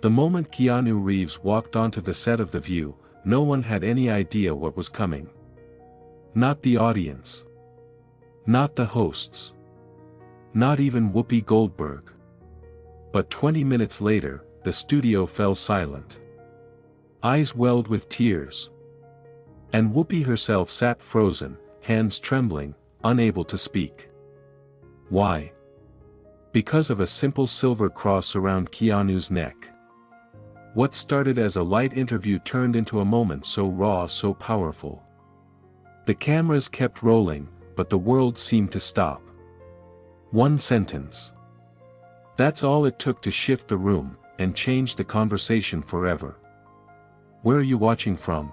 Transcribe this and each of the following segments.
The moment Keanu Reeves walked onto the set of The View, no one had any idea what was coming. Not the audience. Not the hosts. Not even Whoopi Goldberg. But 20 minutes later, the studio fell silent. Eyes welled with tears. And Whoopi herself sat frozen, hands trembling, unable to speak. Why? Because of a simple silver cross around Keanu's neck. What started as a light interview turned into a moment so raw, so powerful. The cameras kept rolling, but the world seemed to stop. One sentence. That's all it took to shift the room, and change the conversation forever. Where are you watching from?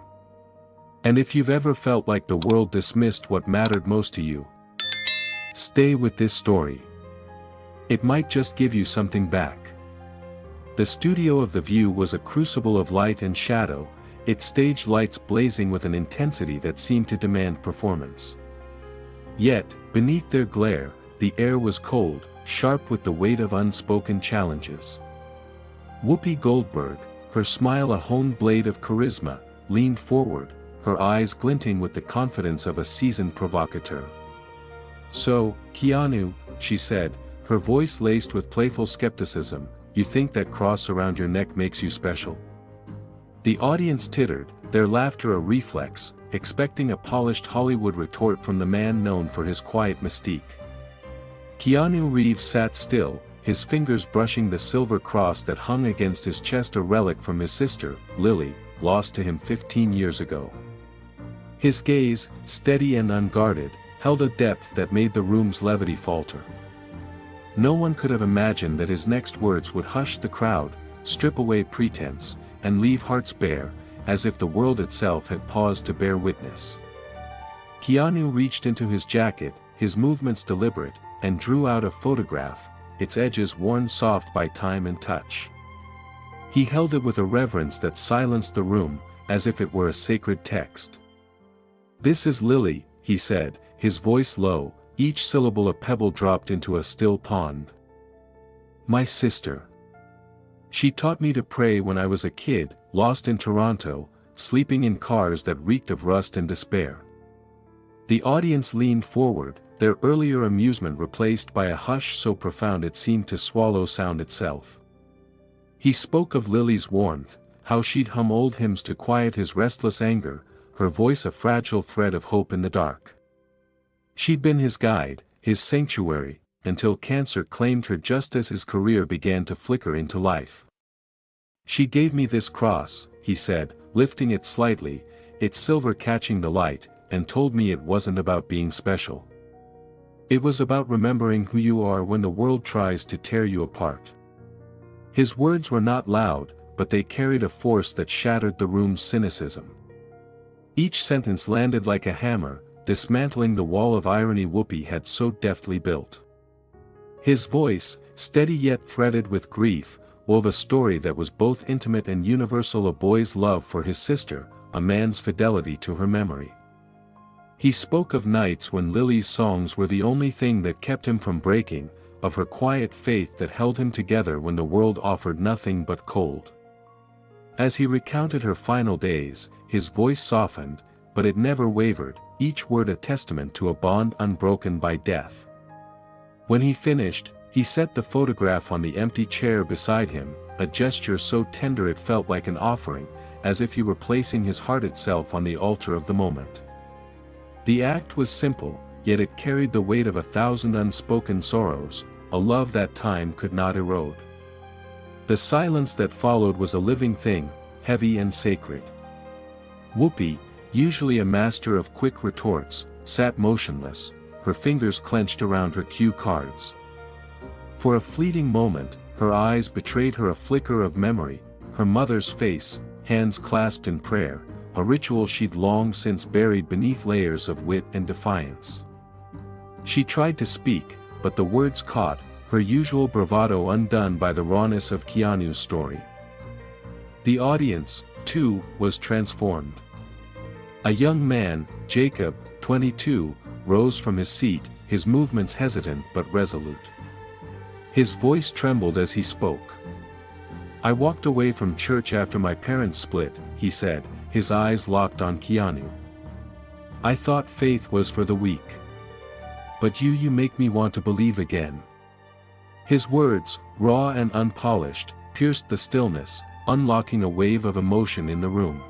And if you've ever felt like the world dismissed what mattered most to you, stay with this story. It might just give you something back. The studio of The View was a crucible of light and shadow, its stage lights blazing with an intensity that seemed to demand performance. Yet, beneath their glare, the air was cold, sharp with the weight of unspoken challenges. Whoopi Goldberg, her smile a honed blade of charisma, leaned forward, her eyes glinting with the confidence of a seasoned provocateur. "So, Keanu," she said, her voice laced with playful skepticism, "you think that cross around your neck makes you special?" The audience tittered, their laughter a reflex, expecting a polished Hollywood retort from the man known for his quiet mystique. Keanu Reeves sat still, his fingers brushing the silver cross that hung against his chest, a relic from his sister, Lily, lost to him 15 years ago. His gaze, steady and unguarded, held a depth that made the room's levity falter. No one could have imagined that his next words would hush the crowd, strip away pretense, and leave hearts bare, as if the world itself had paused to bear witness. Keanu reached into his jacket, his movements deliberate, and drew out a photograph, its edges worn soft by time and touch. He held it with a reverence that silenced the room, as if it were a sacred text. "This is Lily," he said, his voice low, each syllable a pebble dropped into a still pond. "My sister. She taught me to pray when I was a kid, lost in Toronto, sleeping in cars that reeked of rust and despair." The audience leaned forward, their earlier amusement replaced by a hush so profound it seemed to swallow sound itself. He spoke of Lily's warmth, how she'd hum old hymns to quiet his restless anger, her voice a fragile thread of hope in the dark. She'd been his guide, his sanctuary, until cancer claimed her just as his career began to flicker into life. "She gave me this cross," he said, lifting it slightly, its silver catching the light, "and told me it wasn't about being special. It was about remembering who you are when the world tries to tear you apart." His words were not loud, but they carried a force that shattered the room's cynicism. Each sentence landed like a hammer, dismantling the wall of irony Whoopi had so deftly built. His voice, steady yet threaded with grief, wove a story that was both intimate and universal: a boy's love for his sister, a man's fidelity to her memory. He spoke of nights when Lily's songs were the only thing that kept him from breaking, of her quiet faith that held him together when the world offered nothing but cold. As he recounted her final days, his voice softened, but it never wavered, each word a testament to a bond unbroken by death. When he finished, he set the photograph on the empty chair beside him, a gesture so tender it felt like an offering, as if he were placing his heart itself on the altar of the moment. The act was simple, yet it carried the weight of 1,000 unspoken sorrows, a love that time could not erode. The silence that followed was a living thing, heavy and sacred. Whoopi, usually a master of quick retorts, sat motionless, her fingers clenched around her cue cards. For a fleeting moment, her eyes betrayed her a flicker of memory, her mother's face, hands clasped in prayer, a ritual she'd long since buried beneath layers of wit and defiance. She tried to speak, but the words caught, her usual bravado undone by the rawness of Keanu's story. The audience, too, was transformed. A young man, Jacob, 22, rose from his seat, his movements hesitant but resolute. His voice trembled as he spoke. I walked away from church after my parents split, he said, his eyes locked on Keanu. I thought faith was for the weak. But you make me want to believe again. His words, raw and unpolished, pierced the stillness, unlocking a wave of emotion in the room.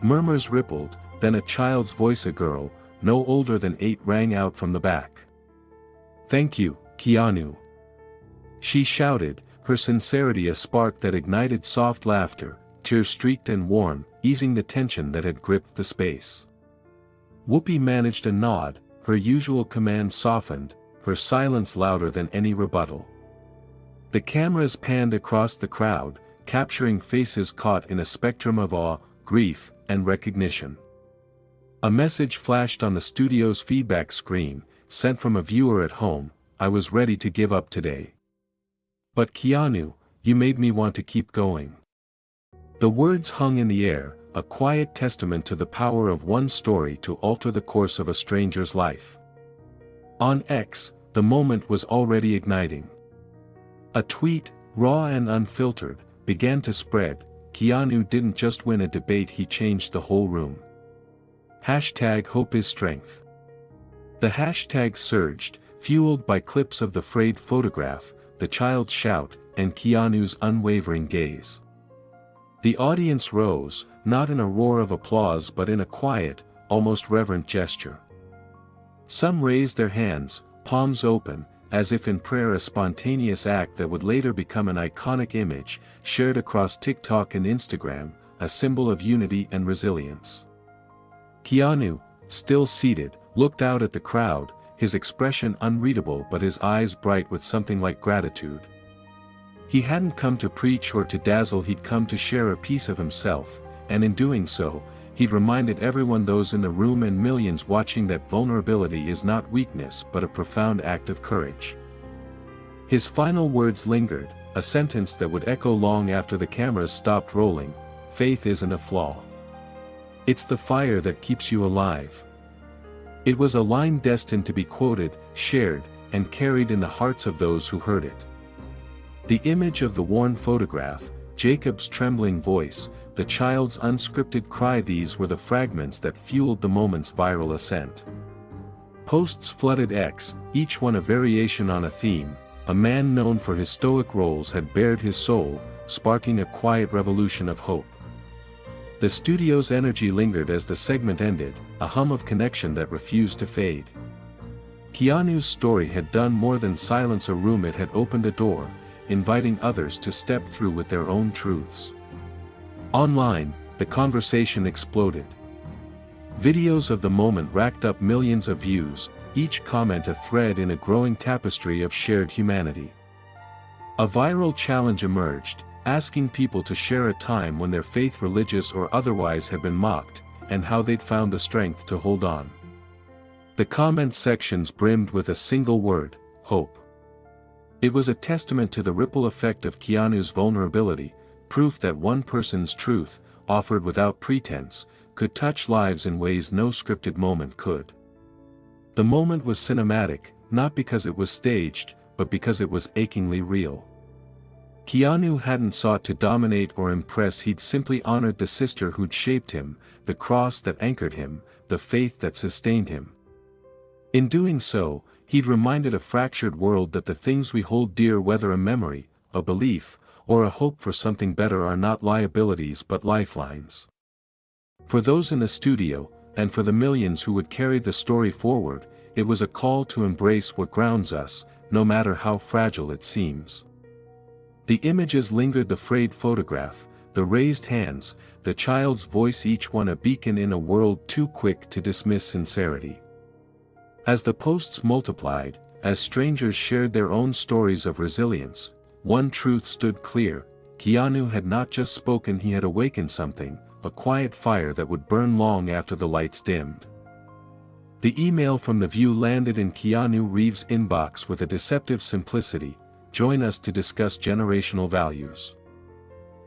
Murmurs rippled, then a child's voice, a girl, no older than 8, rang out from the back. Thank you, Keanu. She shouted, her sincerity a spark that ignited soft laughter, tear-streaked and warm, easing the tension that had gripped the space. Whoopi managed a nod, her usual command softened, her silence louder than any rebuttal. The cameras panned across the crowd, capturing faces caught in a spectrum of awe, grief, and recognition. A message flashed on the studio's feedback screen, sent from a viewer at home: I was ready to give up today. But Keanu, you made me want to keep going. The words hung in the air, a quiet testament to the power of one story to alter the course of a stranger's life. On X, the moment was already igniting. A tweet, raw and unfiltered, began to spread. Keanu didn't just win a debate, he changed the whole room. #Hope is strength. The hashtag surged, fueled by clips of the frayed photograph, the child's shout, and Keanu's unwavering gaze. The audience rose, not in a roar of applause but in a quiet, almost reverent gesture. Some raised their hands, palms open, as if in prayer, a spontaneous act that would later become an iconic image, shared across TikTok and Instagram, a symbol of unity and resilience. Keanu, still seated, looked out at the crowd, his expression unreadable but his eyes bright with something like gratitude. He hadn't come to preach or to dazzle, he'd come to share a piece of himself, and in doing so, he'd reminded everyone, those in the room and millions watching, that vulnerability is not weakness but a profound act of courage. His final words lingered, a sentence that would echo long after the cameras stopped rolling: faith isn't a flaw. It's the fire that keeps you alive. It was a line destined to be quoted, shared, and carried in the hearts of those who heard it. The image of the worn photograph, Jacob's trembling voice, the child's unscripted cry, these were the fragments that fueled the moment's viral ascent. Posts flooded X, each one a variation on a theme. A man known for his stoic roles had bared his soul, sparking a quiet revolution of hope. The studio's energy lingered as the segment ended, a hum of connection that refused to fade. Keanu's story had done more than silence a room, it had opened a door, inviting others to step through with their own truths. Online, the conversation exploded. Videos of the moment racked up millions of views, each comment a thread in a growing tapestry of shared humanity. A viral challenge emerged, asking people to share a time when their faith, religious or otherwise, had been mocked, and how they'd found the strength to hold on. The comment sections brimmed with a single word: hope. It was a testament to the ripple effect of Keanu's vulnerability, proof that one person's truth, offered without pretense, could touch lives in ways no scripted moment could. The moment was cinematic, not because it was staged, but because it was achingly real. Keanu hadn't sought to dominate or impress, he'd simply honored the sister who'd shaped him, the cross that anchored him, the faith that sustained him. In doing so, he'd reminded a fractured world that the things we hold dear, whether a memory, a belief, or a hope for something better, are not liabilities but lifelines. For those in the studio, and for the millions who would carry the story forward, it was a call to embrace what grounds us, no matter how fragile it seems. The images lingered: the frayed photograph, the raised hands, the child's voice, each one a beacon in a world too quick to dismiss sincerity. As the posts multiplied, as strangers shared their own stories of resilience, one truth stood clear: Keanu had not just spoken, he had awakened something, a quiet fire that would burn long after the lights dimmed. The email from The View landed in Keanu Reeves' inbox with a deceptive simplicity: join us to discuss generational values.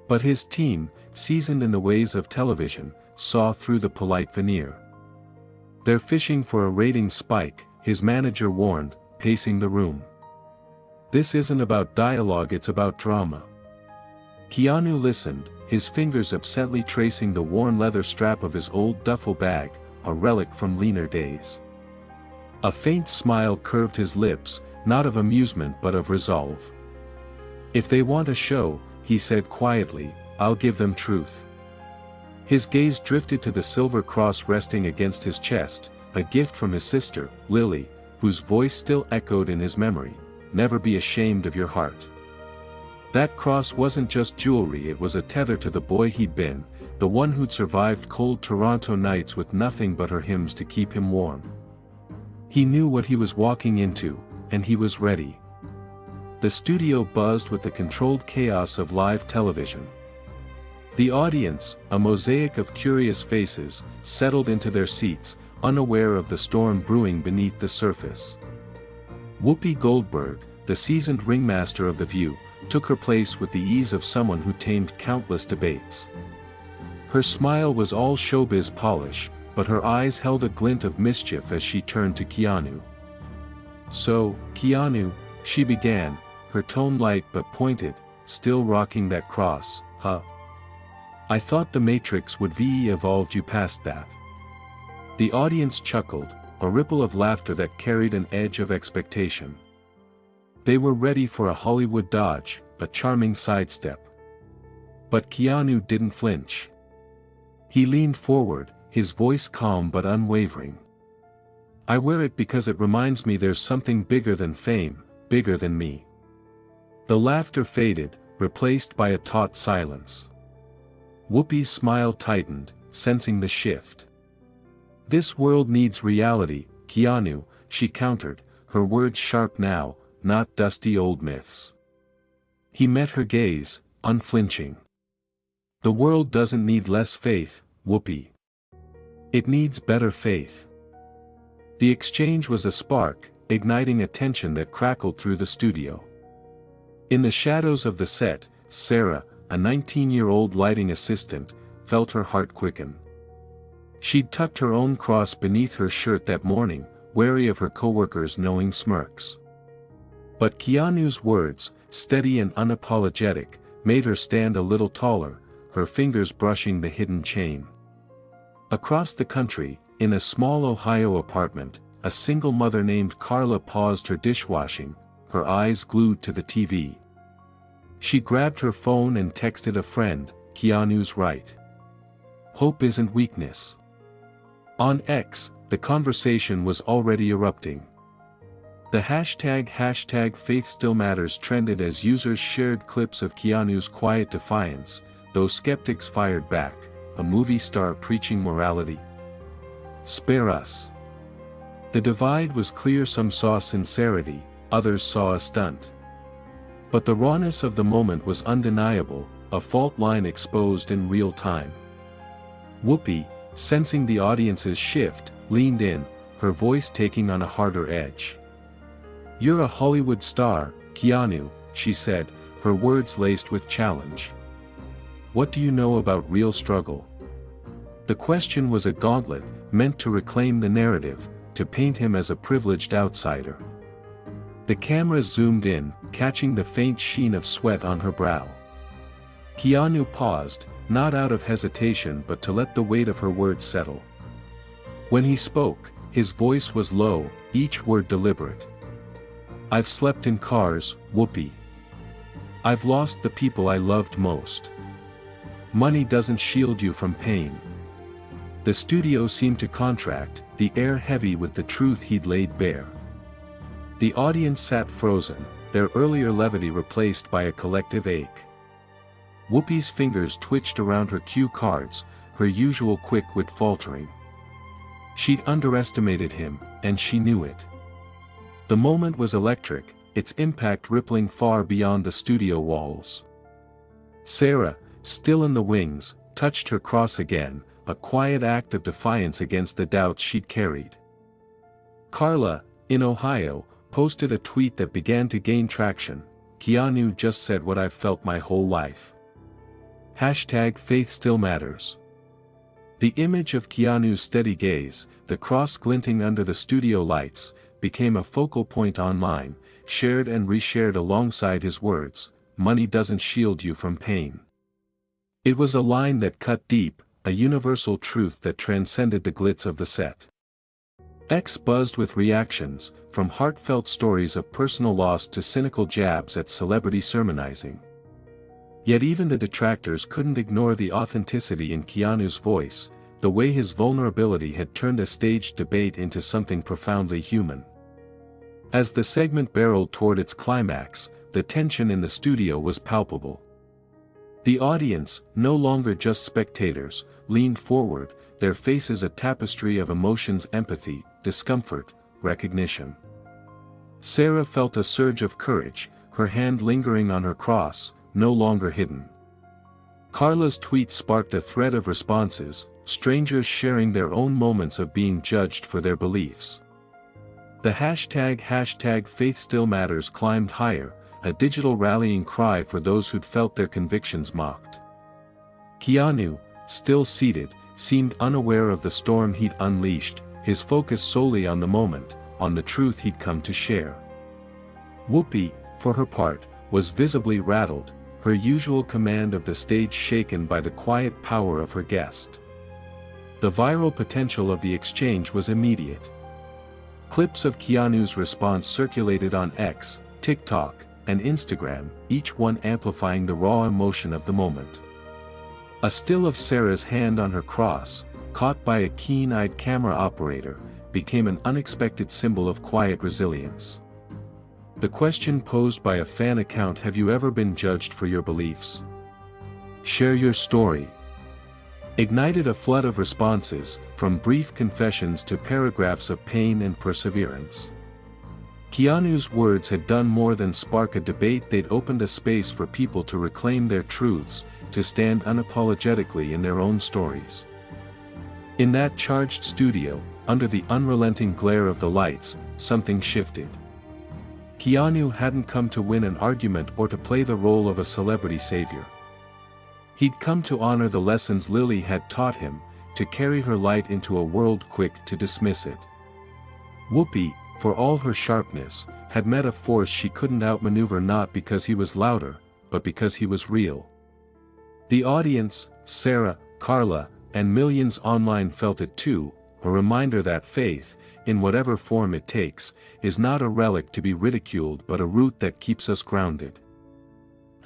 But his team, seasoned in the ways of television, saw through the polite veneer. They're fishing for a rating spike, his manager warned, pacing the room. This isn't about dialogue, it's about drama. Keanu listened, his fingers absently tracing the worn leather strap of his old duffel bag, a relic from leaner days. A faint smile curved his lips, not of amusement but of resolve. "If they want a show," he said quietly, "I'll give them truth." His gaze drifted to the silver cross resting against his chest, a gift from his sister, Lily, whose voice still echoed in his memory, "Never be ashamed of your heart." That cross wasn't just jewelry, it was a tether to the boy he'd been, the one who'd survived cold Toronto nights with nothing but her hymns to keep him warm. He knew what he was walking into, and he was ready. The studio buzzed with the controlled chaos of live television. The audience, a mosaic of curious faces, settled into their seats, unaware of the storm brewing beneath the surface. Whoopi Goldberg, the seasoned ringmaster of The View, took her place with the ease of someone who tamed countless debates. Her smile was all showbiz polish, but her eyes held a glint of mischief as she turned to Keanu. "So, Keanu," she began, her tone light but pointed, "still rocking that cross, huh? I thought the Matrix would VE evolved you past that." The audience chuckled, a ripple of laughter that carried an edge of expectation. They were ready for a Hollywood dodge, a charming sidestep. But Keanu didn't flinch. He leaned forward, his voice calm but unwavering. "I wear it because it reminds me there's something bigger than fame, bigger than me." The laughter faded, replaced by a taut silence. Whoopi's smile tightened, sensing the shift. "This world needs reality, Keanu," she countered, her words sharp now, not dusty old myths. He met her gaze, unflinching. "The world doesn't need less faith, Whoopi. It needs better faith." The exchange was a spark, igniting a tension that crackled through the studio. In the shadows of the set, Sarah, a 19-year-old lighting assistant, felt her heart quicken. She'd tucked her own cross beneath her shirt that morning, wary of her coworkers' knowing smirks. But Keanu's words, steady and unapologetic, made her stand a little taller, her fingers brushing the hidden chain. Across the country, in a small Ohio apartment, a single mother named Carla paused her dishwashing, her eyes glued to the TV. She grabbed her phone and texted a friend, "Keanu's right. Hope isn't weakness." On X, the conversation was already erupting. The hashtag #FaithStillMatters trended as users shared clips of Keanu's quiet defiance, though skeptics fired back, "A movie star preaching morality? Spare us." The divide was clear, some saw sincerity, others saw a stunt. But the rawness of the moment was undeniable, a fault line exposed in real time. Whoopi, sensing the audience's shift, leaned in, her voice taking on a harder edge. "You're a Hollywood star, Keanu," she said, her words laced with challenge. "What do you know about real struggle?" The question was a gauntlet, meant to reclaim the narrative, to paint him as a privileged outsider. The camera zoomed in, catching the faint sheen of sweat on her brow. Keanu paused, not out of hesitation but to let the weight of her words settle. When he spoke, his voice was low, each word deliberate. "I've slept in cars, Whoopi. I've lost the people I loved most. Money doesn't shield you from pain." The studio seemed to contract, the air heavy with the truth he'd laid bare. The audience sat frozen, their earlier levity replaced by a collective ache. Whoopi's fingers twitched around her cue cards, her usual quick-wit faltering. She'd underestimated him, and she knew it. The moment was electric, its impact rippling far beyond the studio walls. Sarah, still in the wings, touched her cross again, a quiet act of defiance against the doubts she'd carried. Carla, in Ohio, posted a tweet that began to gain traction. "Keanu just said what I've felt my whole life. #FaithStillMatters." The image of Keanu's steady gaze, the cross glinting under the studio lights, became a focal point online, shared and reshared alongside his words, money doesn't shield you from pain. It was a line that cut deep, a universal truth that transcended the glitz of the set. X buzzed with reactions, from heartfelt stories of personal loss to cynical jabs at celebrity sermonizing. Yet even the detractors couldn't ignore the authenticity in Keanu's voice, the way his vulnerability had turned a staged debate into something profoundly human. As the segment barreled toward its climax, the tension in the studio was palpable. The audience, no longer just spectators, leaned forward, their faces a tapestry of emotions: empathy, discomfort, recognition. Sarah felt a surge of courage, her hand lingering on her cross, no longer hidden. Carla's tweet sparked a thread of responses, strangers sharing their own moments of being judged for their beliefs. The hashtag #FaithStillMatters climbed higher, a digital rallying cry for those who'd felt their convictions mocked. Keanu, still seated, seemed unaware of the storm he'd unleashed, his focus solely on the moment, on the truth he'd come to share. Whoopi, for her part, was visibly rattled, her usual command of the stage shaken by the quiet power of her guest. The viral potential of the exchange was immediate. Clips of Keanu's response circulated on X, TikTok, and Instagram, each one amplifying the raw emotion of the moment. A still of Sarah's hand on her cross, caught by a keen-eyed camera operator, became an unexpected symbol of quiet resilience. The question posed by a fan account: have you ever been judged for your beliefs? Share your story. Ignited a flood of responses, from brief confessions to paragraphs of pain and perseverance. Keanu's words had done more than spark a debate, they'd opened a space for people to reclaim their truths, to stand unapologetically in their own stories. In that charged studio, under the unrelenting glare of the lights, something shifted. Keanu hadn't come to win an argument or to play the role of a celebrity savior. He'd come to honor the lessons Lily had taught him, to carry her light into a world quick to dismiss it. Whoopi, for all her sharpness, had met a force she couldn't outmaneuver, not because he was louder, but because he was real. The audience, Sarah, Carla, and millions online felt it too, a reminder that faith, in whatever form it takes, is not a relic to be ridiculed but a root that keeps us grounded.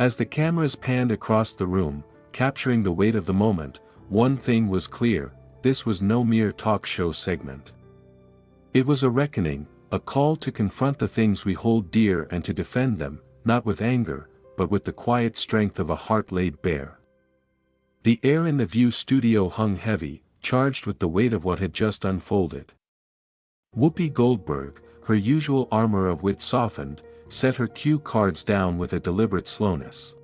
As the cameras panned across the room, capturing the weight of the moment, one thing was clear: this was no mere talk show segment. It was a reckoning, a call to confront the things we hold dear and to defend them, not with anger, but with the quiet strength of a heart laid bare. The air in the View studio hung heavy, charged with the weight of what had just unfolded. Whoopi Goldberg, her usual armor of wit softened, set her cue cards down with a deliberate slowness.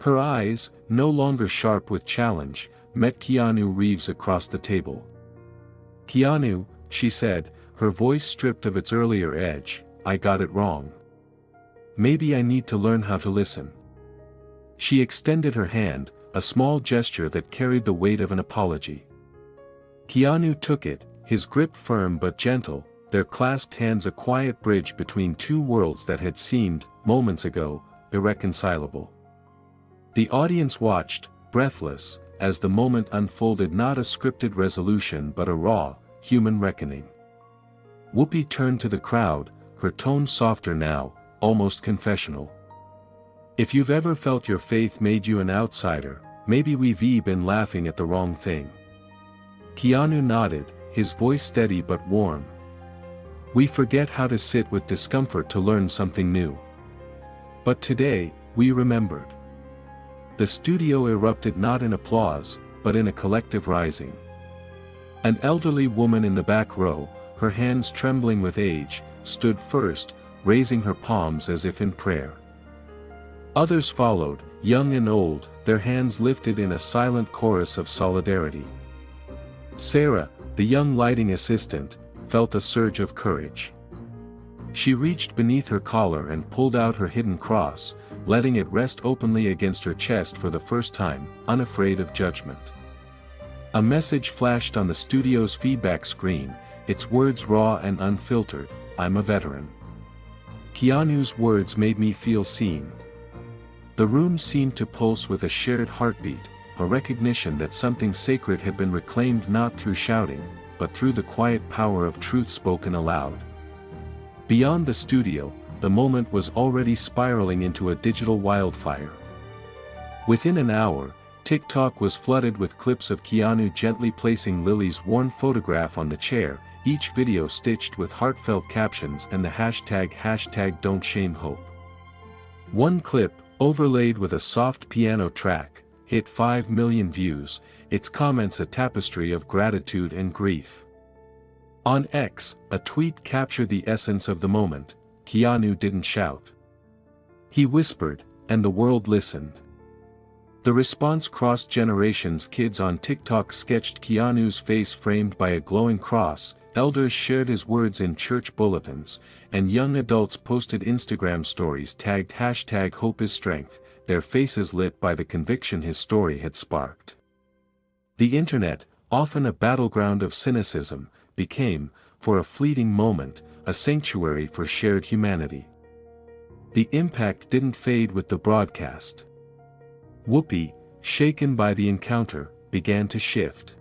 Her eyes, no longer sharp with challenge, met Keanu Reeves across the table. "Keanu," she said, her voice stripped of its earlier edge, "I got it wrong. Maybe I need to learn how to listen." She extended her hand, a small gesture that carried the weight of an apology. Keanu took it, his grip firm but gentle, their clasped hands a quiet bridge between two worlds that had seemed, moments ago, irreconcilable. The audience watched, breathless, as the moment unfolded, not a scripted resolution but a raw, human reckoning. Whoopi turned to the crowd, her tone softer now, almost confessional. "If you've ever felt your faith made you an outsider, maybe we've been laughing at the wrong thing." Keanu nodded, his voice steady but warm. "We forget how to sit with discomfort to learn something new. But today, we remembered." The studio erupted not in applause, but in a collective rising. An elderly woman in the back row, her hands trembling with age, stood first, raising her palms as if in prayer. Others followed, young and old, their hands lifted in a silent chorus of solidarity. Sarah, the young lighting assistant, felt a surge of courage. She reached beneath her collar and pulled out her hidden cross, letting it rest openly against her chest for the first time, unafraid of judgment. A message flashed on the studio's feedback screen, its words raw and unfiltered: "I'm a veteran." Keanu's words made me feel seen. The room seemed to pulse with a shared heartbeat, a recognition that something sacred had been reclaimed not through shouting, but through the quiet power of truth spoken aloud. Beyond the studio, the moment was already spiraling into a digital wildfire. Within an hour, TikTok was flooded with clips of Keanu gently placing Lily's worn photograph on the chair, each video stitched with heartfelt captions and the hashtag Don't Shame Hope. One clip, overlaid with a soft piano track, hit 5 million views, its comments a tapestry of gratitude and grief. On X, a tweet captured the essence of the moment: Keanu didn't shout. He whispered, and the world listened. The response crossed generations. Kids on TikTok sketched Keanu's face framed by a glowing cross, elders shared his words in church bulletins, and young adults posted Instagram stories tagged #HopeIsStrength, their faces lit by the conviction his story had sparked. The internet, often a battleground of cynicism, became, for a fleeting moment, a sanctuary for shared humanity. The impact didn't fade with the broadcast. Whoopi, shaken by the encounter, began to shift.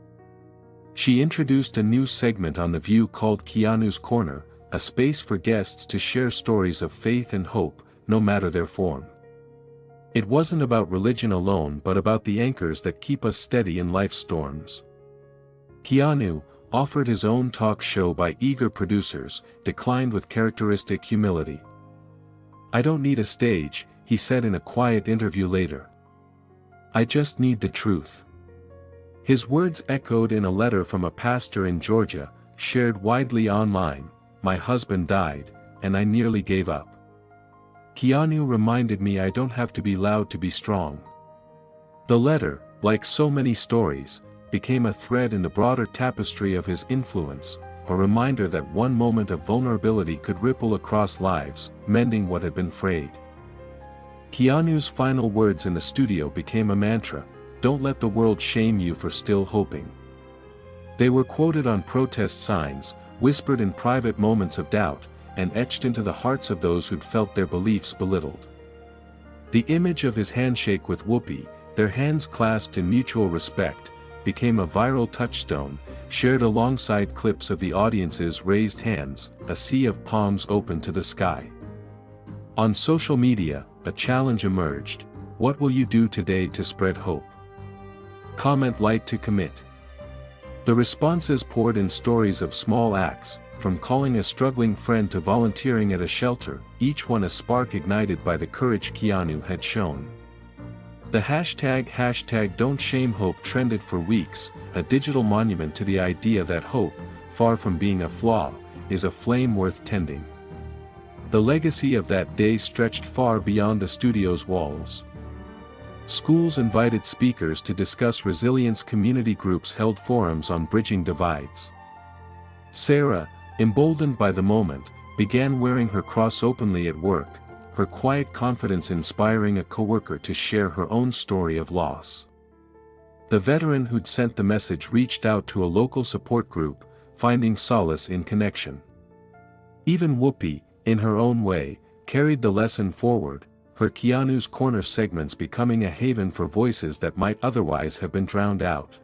She introduced a new segment on The View called Keanu's Corner, a space for guests to share stories of faith and hope, no matter their form. It wasn't about religion alone but about the anchors that keep us steady in life's storms. Keanu, offered his own talk show by eager producers, declined with characteristic humility. "I don't need a stage," he said in a quiet interview later. "I just need the truth." His words echoed in a letter from a pastor in Georgia, shared widely online: "My husband died, and I nearly gave up. Keanu reminded me I don't have to be loud to be strong." The letter, like so many stories, became a thread in the broader tapestry of his influence, a reminder that one moment of vulnerability could ripple across lives, mending what had been frayed. Keanu's final words in the studio became a mantra: "Don't let the world shame you for still hoping." They were quoted on protest signs, whispered in private moments of doubt, and etched into the hearts of those who'd felt their beliefs belittled. The image of his handshake with Whoopi, their hands clasped in mutual respect, became a viral touchstone, shared alongside clips of the audience's raised hands, a sea of palms open to the sky. On social media, a challenge emerged: what will you do today to spread hope? Comment, like to commit. The responses poured in stories of small acts, from calling a struggling friend to volunteering at a shelter, each one a spark ignited by the courage Keanu had shown. The hashtag Don't Shame Hope trended for weeks, a digital monument to the idea that hope, far from being a flaw, is a flame worth tending. The legacy of that day stretched far beyond the studio's walls. Schools invited speakers to discuss resilience, community groups held forums on bridging divides. Sarah, emboldened by the moment, began wearing her cross openly at work, her quiet confidence inspiring a coworker to share her own story of loss. The veteran who'd sent the message reached out to a local support group, finding solace in connection. Even Whoopi, in her own way, carried the lesson forward, her Keanu's Corner segments becoming a haven for voices that might otherwise have been drowned out.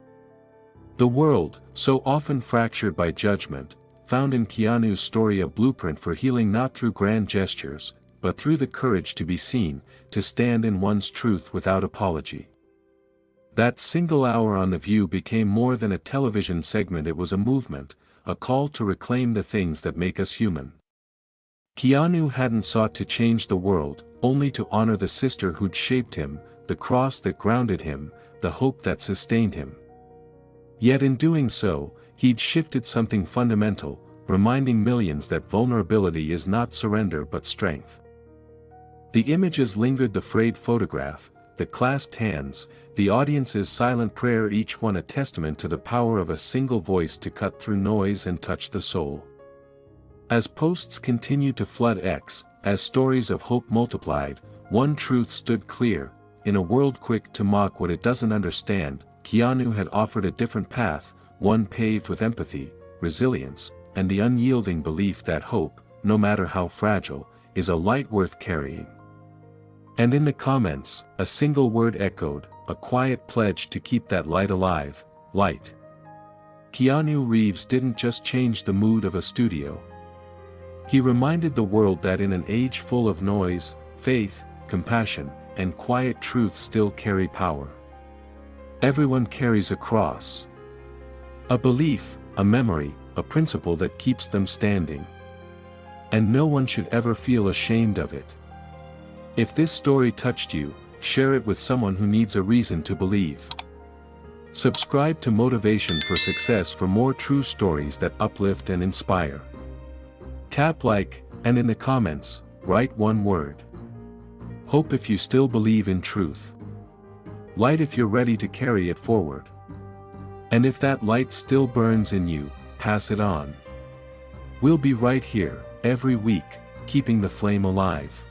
The world, so often fractured by judgment, found in Keanu's story a blueprint for healing, not through grand gestures, but through the courage to be seen, to stand in one's truth without apology. That single hour on The View became more than a television segment. It was a movement, a call to reclaim the things that make us human. Keanu hadn't sought to change the world, only to honor the sister who'd shaped him, the cross that grounded him, the hope that sustained him. Yet in doing so, he'd shifted something fundamental, reminding millions that vulnerability is not surrender but strength. The images lingered: the frayed photograph, the clasped hands, the audience's silent prayer, each one a testament to the power of a single voice to cut through noise and touch the soul. As posts continued to flood X, as stories of hope multiplied, one truth stood clear: in a world quick to mock what it doesn't understand, Keanu had offered a different path, one paved with empathy, resilience, and the unyielding belief that hope, no matter how fragile, is a light worth carrying. And in the comments, a single word echoed, a quiet pledge to keep that light alive, light. Keanu Reeves didn't just change the mood of a studio. He reminded the world that in an age full of noise, faith, compassion, and quiet truth still carry power. Everyone carries a cross. A belief, a memory, a principle that keeps them standing. And no one should ever feel ashamed of it. If this story touched you, share it with someone who needs a reason to believe. Subscribe to Motivation for Success for more true stories that uplift and inspire. Tap like, and in the comments, write one word. Hope if you still believe in truth. Light if you're ready to carry it forward. And if that light still burns in you, pass it on. We'll be right here, every week, keeping the flame alive.